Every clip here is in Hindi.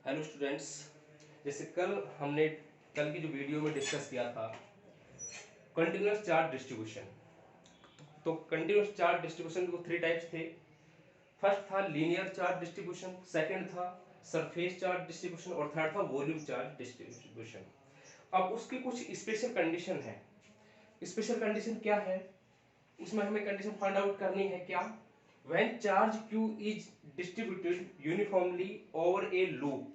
Hello students. जैसे कल की जो वीडियो में डिस्कस किया था कंटिन्यूअस चार्ज डिस्ट्रीब्यूशन। तो कंटिन्यूअस चार्ज डिस्ट्रीब्यूशन के थ्री टाइप्स थे। फर्स्ट था लीनियर चार्ज डिस्ट्रीब्यूशन, सेकंड था सरफेस चार्ज डिस्ट्रीब्यूशन और थर्ड था वॉल्यूम चार्ज डिस्ट्रीब्यूशन। अब उसकी कुछ स्पेशल कंडीशन है। स्पेशल कंडीशन क्या है, उसमें हमें कंडीशन फाइंड आउट करनी है क्या। When charge Q is distributed uniformly over a loop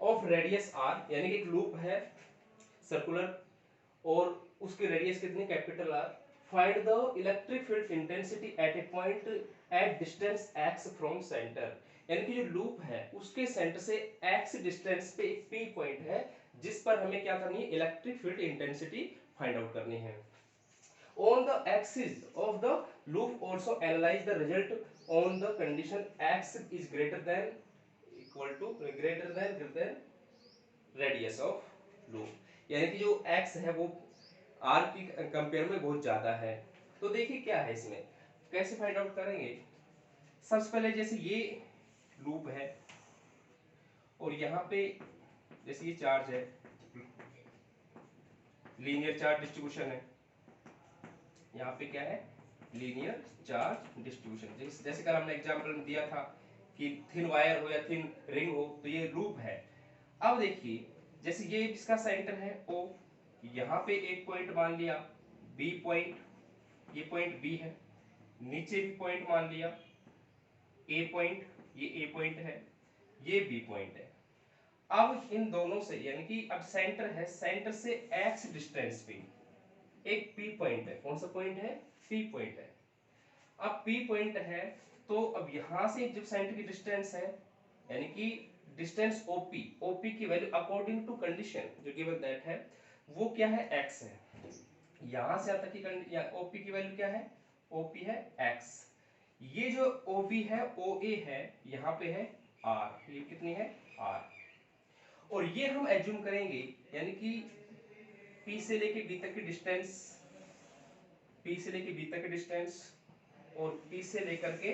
of radius R, यानी कि एक लूप है सर्कुलर और उसके रेडियस कितनी, capital R. Find the electric field intensity eight A point at distance x from centre, यानी कि जो लूप है उसके सेंटर से x डिस्टेंस पे एक p पॉइंट है जिस पर हमें क्या करनी है, electric field intensity find out करनी है। On the axis of the loop also analyze the result on the condition x is greater than radius of loop, यानी कि जो x है वो r की कंपेयर में बहुत ज्यादा है। तो देखिए क्या है इसमें, कैसे फाइंड आउट करेंगे। सबसे पहले जैसे ये लूप है और यहाँ पे जैसे ये चार्ज है, लीनियर चार्ज डिस्ट्रीब्यूशन है। यहाँ पे क्या है, लीनियर चार्ज डिस्ट्रीब्यूशन। जैसे कल हमने एग्जांपल में दिया था कि थिन वायर हो या थिन रिंग हो, तो ये लूप है। अब देखिए जैसे ये इसका सेंटर है O, यहाँ पे एक पॉइंट मान लिया B पॉइंट, ये पॉइंट B है। नीचे भी पॉइंट मान लिया A पॉइंट, ये A पॉइंट है, ये B पॉइंट है। अब इन दोनों से यानी कि अब सेंटर है, सेंटर से x डिस्टेंस पे एक P पॉइंट है। कौन सा पॉइंट है, P पॉइंट है। अब P पॉइंट है तो अब यहां से जब सेंटर की डिस्टेंस है यानी कि डिस्टेंस OP की वैल्यू अकॉर्डिंग टू कंडीशन जो गिवन दैट है वो क्या है, x है। यहां से तक की OP की वैल्यू क्या है, OP है x। ये जो OB है OA है, यहाँ पे है R, ये कितनी है R। और ये हम एज्यूम करेंगे यानी कि P से लेके B तक की डिस्टेंस, P से लेके B तक की डिस्टेंस और P से लेकर के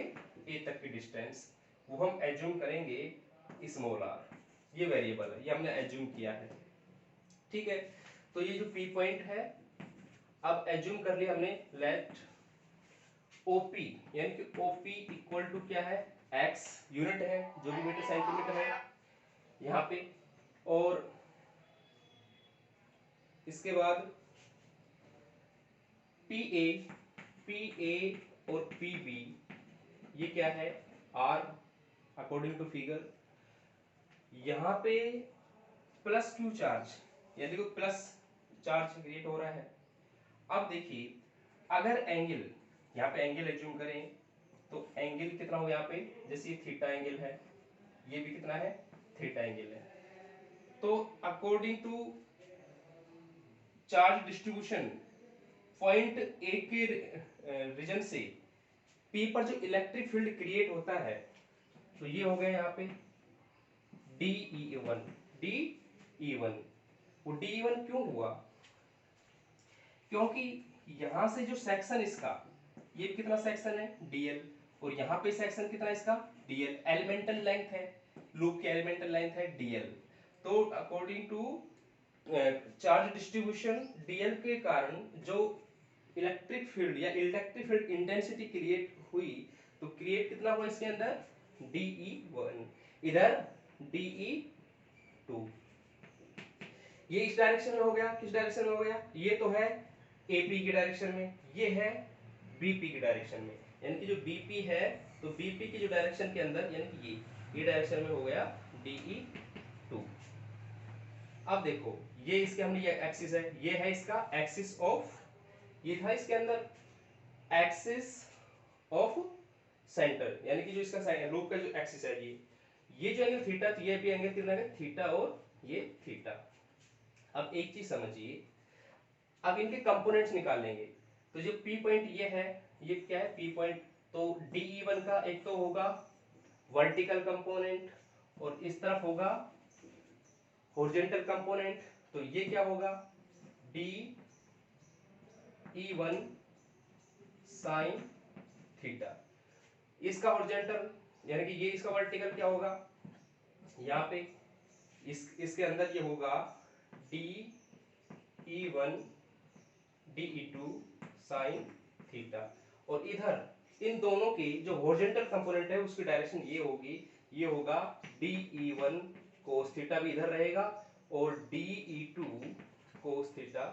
A तक की डिस्टेंस वो हम एज्यूम करेंगे स्मॉल r। ये वेरिएबल है, ये हमने एज्यूम किया है, ठीक है। तो ये जो P पॉइंट है, अब एज्यूम कर लिया हमने, लेट OP यानी कि OP इक्वल टू क्या है, x यूनिट है जो भी मीटर सेंटीमीटर है यहाँ पे। और इसके बाद PA और PB ये क्या है, R अकॉर्डिंग टू फिगर। यहाँ पे प्लस Q चार्ज यानी कि प्लस चार्ज क्रिएट हो रहा है। अब देखिए अगर एंगल, यहाँ पे एंगल एज्यूम करें तो एंगल कितना हो, यहाँ पे जैसे ये थीटा एंगल है, ये भी कितना है, थीटा एंगल है। तो according to charge distribution point A के रीजन से पी पर जो इलेक्ट्रिक फील्ड क्रिएट होता है तो ये हो गया यहाँ पे डी ई वन। वो डी ई वन क्यों हुआ, क्योंकि यहां से जो सेक्शन इसका, ये कितना सेक्शन है dl, और यहाँ पे सेक्शन कितना है इसका dl, एलिमेंटल लेंथ है, लूप की एलिमेंटल लेंथ है dl। तो according to charge distribution dl के कारण जो इलेक्ट्रिक फील्ड या इलेक्ट्रिक फील्ड इंटेंसिटी क्रिएट हुई, तो क्रिएट कितना हुआ इसके अंदर, dE1, इधर dE2। ये इस डायरेक्शन में हो गया, किस डायरेक्शन में हो गया, ये तो है एपी की डायरेक्शन में, ये है बीपी की डायरेक्शन में। यानी कि जो बीपी है तो बीपी की जो डायरेक्शन के अंदर यानी कि ये डायरेक्शन में हो गया dE2। अब देखो ये इसके हमने ये एक्सिस है, ये है इसका एक्सिस ऑफ, ये था इसके अंदर एक्सिस ऑफ सेंटर, यानी कि जो इसका लूप का जो एक्सिस है ये जो एंगल थीटा, ये भी एंगल कितना है, थीटा, और ये थीटा। अब एक चीज समझिए, अब इनके कंपोनेंट्स निकाल लेंगे। तो जो P पॉइंट ये है, ये क्या है P पॉइंट, तो dE1 का एक तो होगा वर्टिकल कंपोनेंट और इस तरफ होगा हॉरिजॉन्टल कंपोनेंट। तो ये क्या होगा, dE1 साइन थीटा। इसका हॉरिजॉन्टल यानी कि ये इसका वर्टिकल क्या होगा, यहाँ पे इसके अंदर ये होगा D E one D E two sine theta, और इधर इन दोनों की जो हॉरिजॉन्टल कंपोनेंट है उसकी डायरेक्शन ये होगी, ये होगा D E one cos theta भी इधर रहेगा और D E two cos theta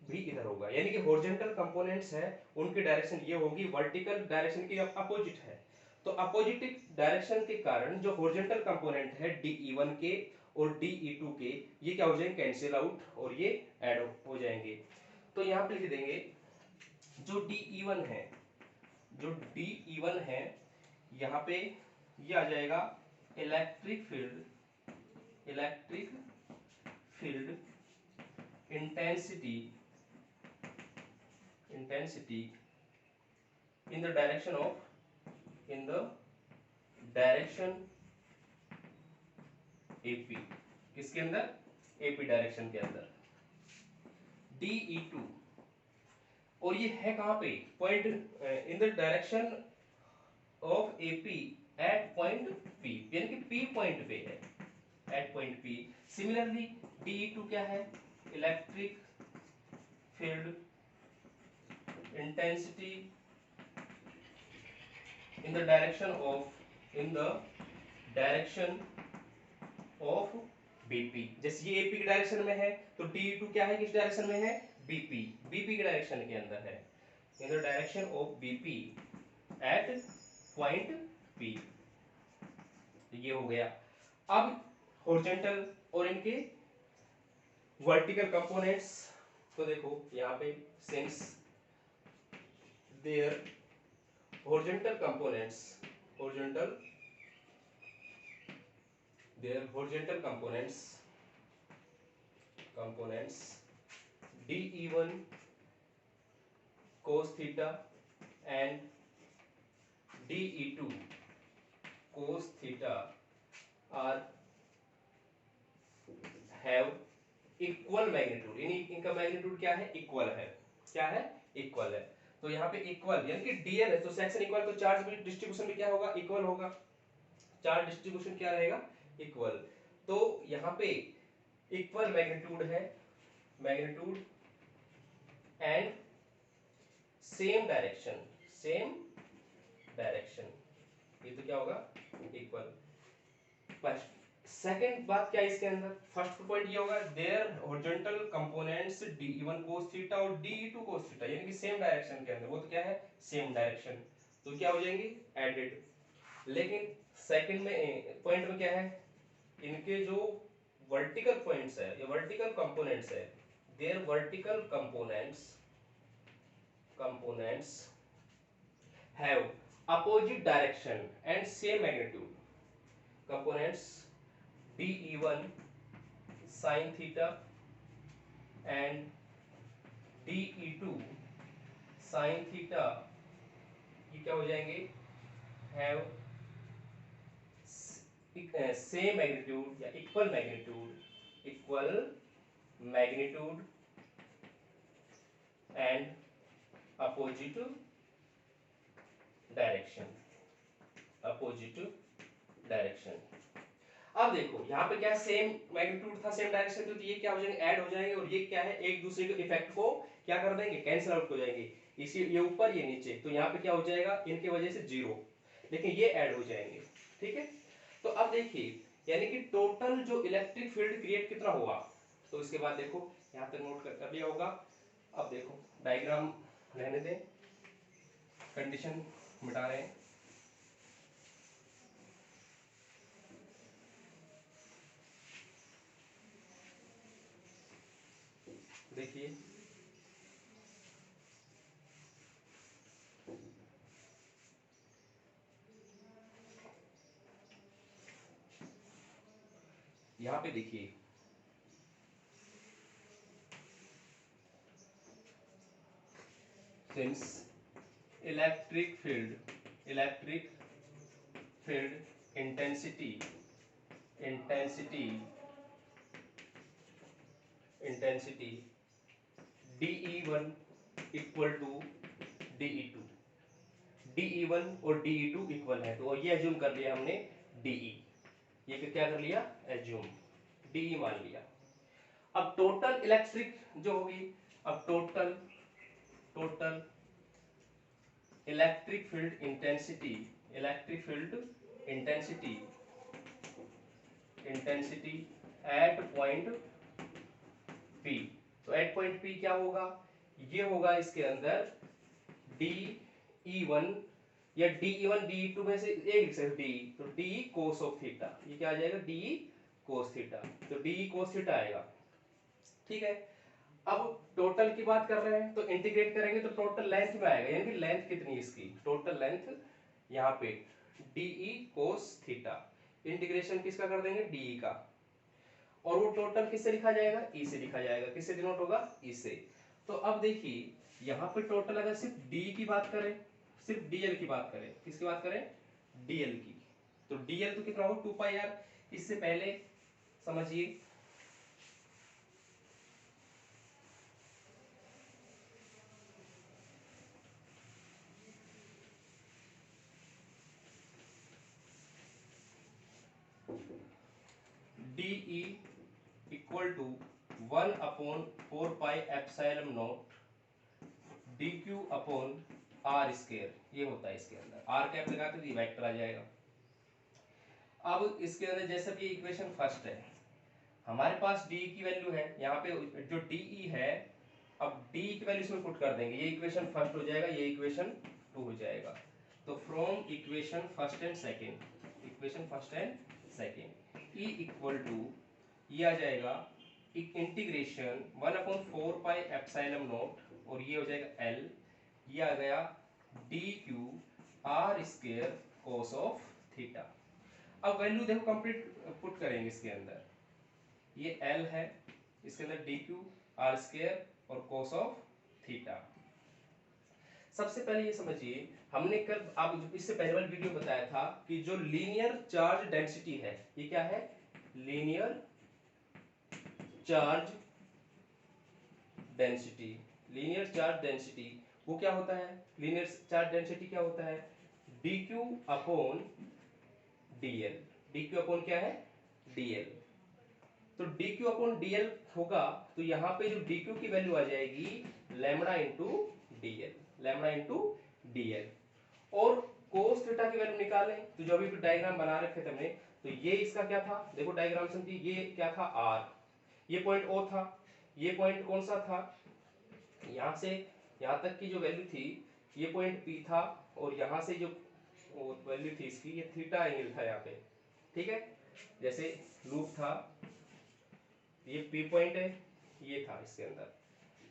भी इधर होगा, यानी कि हॉरिजॉन्टल कंपोनेंट्स है उनकी डायरेक्शन ये होगी, वर्टिकल डायरेक्शन की अपोजिट है। तो अपोजिट डायरेक्शन के कारण जो हॉरिजॉन्टल कंपोनेंट है DE1 के और DE2 के, ये क्या हो जाएंगे, कैंसिल आउट और ये ऐड हो जाएंगे। तो यहाँ पे लिख देंगे जो DE1 है, जो DE1 है यहाँ पे ये आ जाएगा electric field intensity in the direction AP, किसके अंदर, AP डायरेक्शन के अंदर DE2, और ये है कहां पे, point in the direction of AP at point P, यानी कि P पॉइंट पे है, eight point P। Similarly DE2 क्या है, electric field intensity in the direction of BP, जैसे ये AP की डायरेक्शन में है तो DE2 क्या है, किस डायरेक्शन में है, BP की डायरेक्शन के अंदर है, in the direction of BP at point P। ये हो गया। अब हॉरिजॉन्टल और इनके वर्टिकल कंपोनेंट्स, तो देखो यहाँ पे since their horizontal components DE1 cos theta and DE2 cos theta are have equal magnitude, इनका मैग्नीट्यूड क्या है, इक्वल है, क्या है, इक्वल है। तो यहाँ पे इक्वल यानी कि डीएल है तो सेक्शन इक्वल, तो चार्ज भी डिस्ट्रीब्यूशन भी क्या होगा, इक्वल होगा, चार्ज डिस्ट्रीब्यूशन क्या रहेगा, इक्वल। तो यहाँ पे इक्वल मैग्नीट्यूड है, मैग्नीट्यूड एंड सेम डायरेक्शन, ये तो क्या होगा, इक्वल। सेकंड बात क्या है इसके अंदर, फर्स्ट पॉइंट ये होगा their horizontal components DE1 cos theta और DE2 cos थीटा, यानी कि सेम डायरेक्शन के अंदर, वो तो क्या है, सेम डायरेक्शन, तो क्या हो जाएंगे, एडेड। लेकिन सेकंड में पॉइंट में क्या है, इनके जो वर्टिकल पॉइंट्स है या वर्टिकल कंपोनेंट्स है, their vertical components have opposite direction and same magnitude, components DE1 sin theta and DE2 sin theta, ये क्या हो जाएंगे, have same magnitude या equal magnitude and opposite direction। अब देखो यहाँ पे क्या सेम मैग्नीट्यूड था, सेम डायरेक्शन थी, तो ये क्या हो जाएंगे, ऐड हो जाएंगे, और ये क्या है, एक दूसरे के इफेक्ट को क्या कर देंगे, कैंसिल आउट हो जाएंगे, इसी ये ऊपर ये नीचे, तो यहाँ पे क्या हो जाएगा, इनकी वजह से जीरो, लेकिन ये ऐड हो जाएंगे, ठीक है। तो अब देखिए यानी कि टोटल जो इलेक्ट्रिक फील्ड क्रिएट कितना हुआ, तो इसके बाद देखो यहाँ तक नोट कर लिया होगा। अब देखो डायग्राम रहने दें, कंडीशन मिटा रहे हैं, देखिए यहाँ पे देखिए since electric field intensity DE1 equal to DE2, DE1 और DE2 इक्वल है, तो ये एज्यूम कर लिया हमने DE, ये क्या कर लिया, एज्यूम, डी मान लिया। अब टोटल इलेक्ट्रिक जो होगी, अब total electric field intensity, electric field intensity at point P. तो एट पॉइंट पी क्या होगा, ये होगा इसके अंदर डी ई वन या D E one D E two में से एक लिख सकते डी, तो डी कोस ऑफ थीटा, ये क्या आ जाएगा, डी कोस थीटा, तो डी कोस थीटा आएगा। ठीक है, अब टोटल की बात कर रहे हैं तो इंटीग्रेट करेंगे तो टोटल लेंथ में आएगा, यानी कि लेंथ कितनी है इसकी, टोटल लेंथ यहाँ पे डी कोस थीटा, इंटीग्रेशन किसका कर देंगे, डी का, और वो टोटल किससे लिखा जाएगा, ई से लिखा जाएगा, किससे डिनोट होगा, ई से। तो अब देखिए यहाँ पे टोटल अगर सिर्फ डी की बात करें, सिर्फ डीएल की बात करें, किसकी बात करें, डीएल की, तो डीएल तो कितना होगा 2πr। इससे पहले समझिए DE equal to 1/4πε0 dq upon r square, ये होता है इसके अंदर, r कैप लगाते तो ये वेक्टर आ जाएगा। अब इसके अंदर जैसे भी इक्वेशन फर्स्ट है, हमारे पास डी की वैल्यू है, यहाँ पे जो डी है, अब डी की वैल्यू इसमें पुट कर देंगे, ये इक्वेशन फर्स्ट हो जाएगा, ये इक्वेशन टू हो जाएगा। तो from equation first and second, equation first and second, E equal to ये आ जाएगा इंटीग्रेशन 1/4πε0 और ये हो जाएगा एल, ये आ गया D Q R square cos of theta. अब वैल्यू देखो कंप्लीट पुट करेंगे इसके अंदर, ये एल है, इसके अंदर डी क्यू आर स्क्वायर और कोस ऑफ थीटा। सबसे पहले ये समझिए, हमने कल आप इससे पहले वाली वीडियो बताया था कि जो लीनियर चार्ज डेंसिटी है, ये क्या है, linear charge density, linear charge density वो क्या होता है, लीनियर चार्ज डेंसिटी क्या होता है, dq upon dl, dq upon क्या है, dl। तो dq अपॉन dl होगा, तो यहाँ पे जो dq की वैल्यू आ जाएगी lambda into dl, lambda into dl। और cos थीटा की वैल्यू निकालें, तो जो अभी डायग्राम बना रखे थे हमने, तो ये इसका क्या था, देखो डायग्राम समझिए, ये क्या था r, ये पॉइंट O था, ये पॉइंट कौन सा था, यहाँ से यहाँ तक की जो वैल्यू थी ये पॉइंट P था, और यहाँ से जो वैल्यू थी इसकी, ये थीटा एंगल था यहाँ पे। ठीक है, जैसे लूप था, ये P पॉइंट है, ये था इसके अंदर,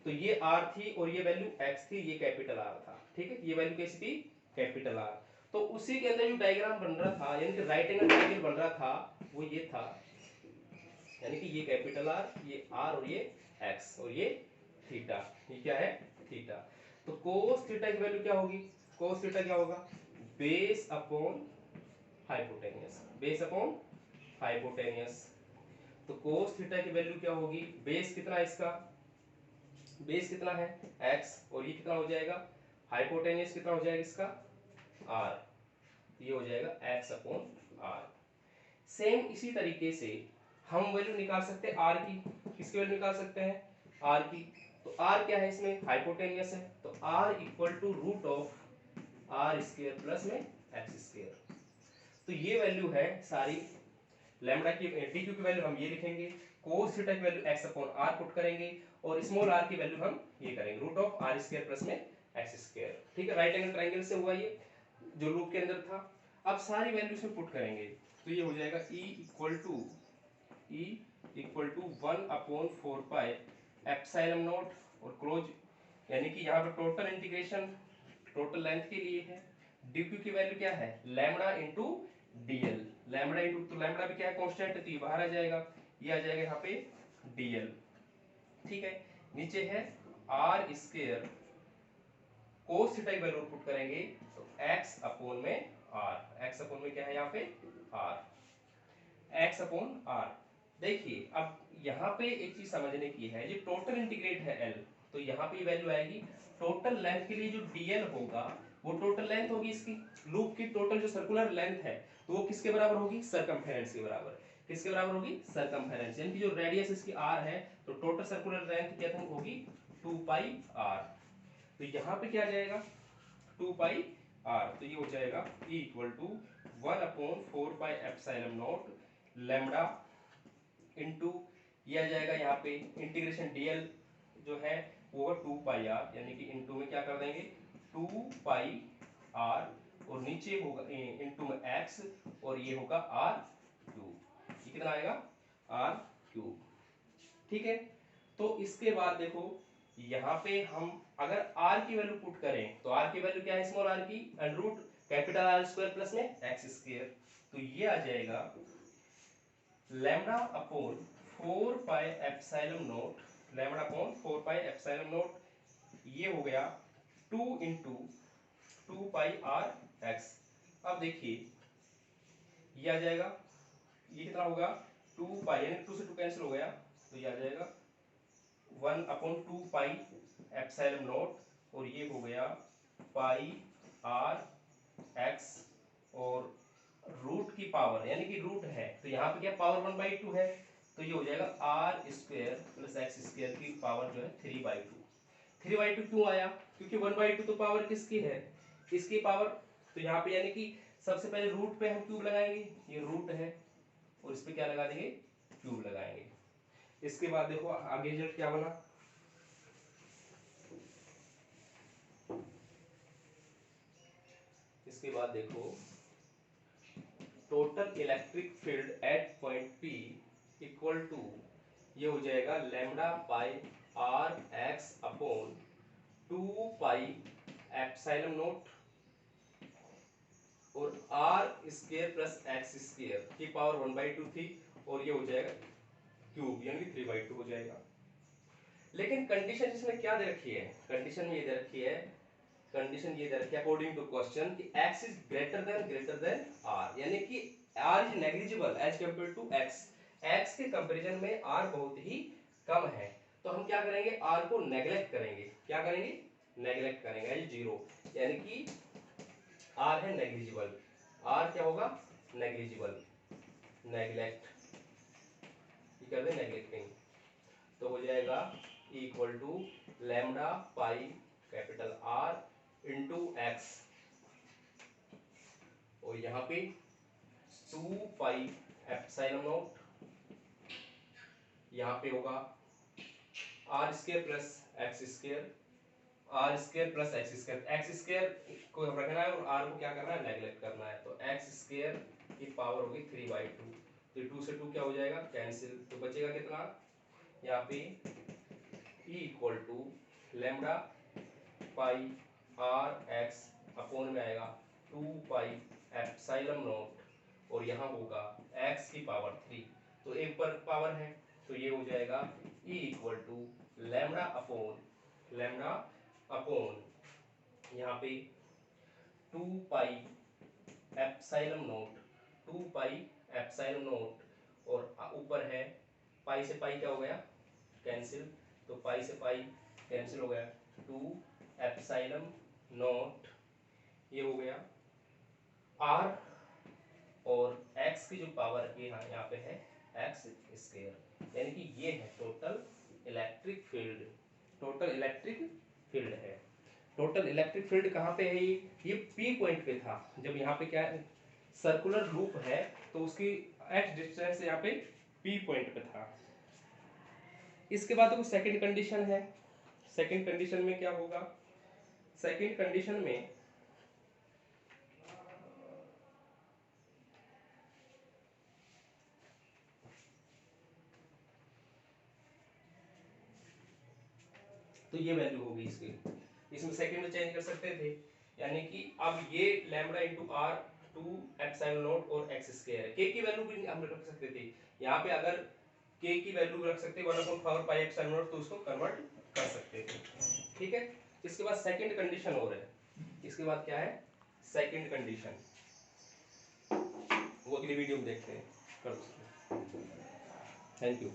तो ये R थी और ये वैल्यू X थी, ये कैपिटल R था। ठीक है, ये वैल्यू कैसी थी, कैपिटल R। तो उसी के अंदर जो डायग्राम बन रहा था, यानी कि राइट एंगल ट्रायंगल बन रहा था, वो ये था, यानी कि ये कैपिटल R, ये R और ये X और ये थीटा, ये क्या है, थीटा। तो कोस थीटा की वैल्यू क्या होगी, कोस थीटा क्या होगा, base upon hypotenuse, base upon hypotenuse. तो कोस थीटा की वैल्यू क्या होगी, बेस कितना है इसका, बेस कितना है x, और ये कितना हो जाएगा, हाइपोटेनियस कितना हो जाएगा इसका r, ये हो जाएगा x अपॉन r। सेम इसी तरीके से हम वैल्यू निकाल सकते हैं r की, किसकी वैल्यू निकाल सकते हैं, r की। तो r क्या है इसमें, हाइपोटेनियस है, तो r equal to root of r square plus में x स्क्वायर। तो ये वैल्यू है सारी, लैम्बडा की डी क्यू की वैल्यू हम ये लिखेंगे, कोस थीटा की value x upon r put करेंगे, और स्मॉल r की वैल्यू हम ये करेंगे, root of r square plus में x स्क्वायर। ठीक है, राइट एंगल ट्रायंगल से हुआ ये जो लूप के अंदर था। अब सारी वैल्यूज में पुट करेंगे, तो ये हो जाएगा E इक्वल टू 1/4πε0 और क्लोज, यानी कि यहाँ पर टोटल इंटीग्रेशन टोटल लेंथ के लिए है, dq की वैल्यू क्या है, lambda into dl, lambda into, तो लैम्बडा भी क्या है, कांस्टेंट है, तो ये बाहर आ जाएगा, ये आ जाएगा यहाँ पे dl। ठीक है, नीचे है r स्क्वायर, कोस थीटा की वैल्यू पुट करेंगे, तो x अपॉन में r, x अपॉन में क्या है यहाँ पे r, x अपॉन r। देखिए अब यहाँ पे एक चीज समझने की है, ये टोटल इंटीग्रेट है L, तो यहाँ पे वैल्यू आएगी टोटल लेंथ के लिए जो dl होगा, वो टोटल लेंथ होगी इसकी, लूप की टोटल जो सर्कुलर लेंथ है तो वो किसके बराबर होगी, सरकमफेरेंस के बराबर। किसके बराबर होगी, सरकमफेरेंस, यानी कि जो रेडियस इसकी r है तो टोटल सर्कुलर लेंथ क्या होगी 2 पाई r। तो यहाँ पे क्या आ जाएगा 2 पाई r, तो ये हो जाएगा E equal to 1/4 pi epsilon naught lambda into ये आ जाएगा यहाँ पे इंटीग्रेशन dl जो है वो 2 पाई r, यानी कि इनटू में क्या कर देंगे 2 पाई r और नीचे होगा इनटू में x और ये होगा r क्यूब। ये कितना आएगा r क्यूब। ठीक है, तो इसके बाद देखो यहाँ पे हम अगर r की वैल्यू पुट करें तो r की वैल्यू क्या है स्मॉल r की under root capital R square plus में x स्क्वायर, तो ये आ जाएगा lambda upon 4 pi epsilon naught, lambda upon 4 pi epsilon naught, ये हो गया 2 इंटू 2 पाई r x। अब देखिए ये आ जाएगा, ये कितना होगा 2 पाई, यानी 2 से 2 कैंसिल हो गया, तो ये आ जाएगा 1/2 पाई एप्सिलॉन नॉट और ये हो गया पाई r x और रूट की पावर, यानी कि रूट है तो यहाँ पे क्या पावर 1/2 है, तो ये हो जाएगा r square plus x square की पावर जो है 3/2। 3/2 क्यों आया, क्योंकि 1/2 तो पावर किसकी है, इसकी पावर। तो यहाँ पे यानी कि सबसे पहले रूट पे हम क्यूब लगाएंगे, ये रूट है और इस पे क्या लगा देंगे क्यूब लगाएंगे। इसके बाद देखो आगे रिजल्ट क्या बना, इसके बाद देखो total electric field at point P equal to ये हो जाएगा lambda pi r x upon 2 pi epsilon naught और r square plus x square की पावर 1/2 थी और ये हो जाएगा क्यूब, यानी कि 3/2 हो जाएगा। लेकिन कंडीशन इसमें क्या दे रखी है, कंडीशन में ये दे रखी है, कंडीशन ये दे रखी है अकॉर्डिंग टू क्वेश्चन कि x is greater than r, यानी कि r is negligible as compare to x, x के कंपैरिजन में r बहुत ही कम है। तो हम क्या करेंगे r को नेग्लेक्ट करेंगे, क्या करेंगे नेग्लेक्ट करेंगे एज 0, यानी कि r है नेग्लिजिबल, r क्या होगा नेग्लिजिबल, नेग्लेक्ट ये कर दे नेग्लेक्टिंग, तो हो जाएगा E equal to lambda pi capital R into X और यहाँ पे 2 पाई एप्सिलॉन नॉट, यहाँ पे होगा r square plus x square, r square plus x square, x square को रखना है और r को क्या करना है नेग्लेक्ट करना है, तो x स्क्वायर की पावर होगी 3/2, तो 2 से 2 क्या हो जाएगा कैंसिल, तो बचेगा कितना यहाँ पे E equal to lambda pi r x upon में आएगा 2 पाई एप्सिलॉन नॉट और यहाँ होगा x की पावर 3, तो एक पर पावर है तो ये हो जाएगा E equal to lambda upon यहाँ पे 2 pi epsilon naught, 2 pi epsilon naught और ऊपर है पाई से पाई क्या हो गया कैंसिल, तो पाई से पाई कैंसिल हो गया, 2 एप्सिलॉन नॉट ये हो गया r और x की जो पावर है यहाँ पे है x स्क्वायर, यानी कि ये है total electric field, total electric field है। टोटल इलेक्ट्रिक फील्ड कहाँ पे है, ये P पॉइंट पे था, जब यहाँ पे क्या है सर्कुलर लूप है तो उसकी एट डिस्टेंस यहाँ पे P पॉइंट पे था। इसके बाद तो सेकंड कंडीशन है, सेकंड कंडीशन में क्या होगा, सेकंड कंडीशन में तो ये वैल्यू होगी इसकी, इसमें सेकंड में चेंज कर सकते थे, यानी कि अब ये lambda into r 2 epsilon naught और x स्क्वायर है, k की वैल्यू भी हम रख सकते थे, यहाँ पे अगर k की वैल्यू रख सकते 1/4 पाई एप्सिलॉन नॉट तो उसको कन्वर्ट कर सकते थे। ठीक है, इसके बाद सेकंड कंडीशन और है, इसके बाद क्या है सेकंड कंडीशन, वो अगली वीडियो में देखते हैं। Thank you.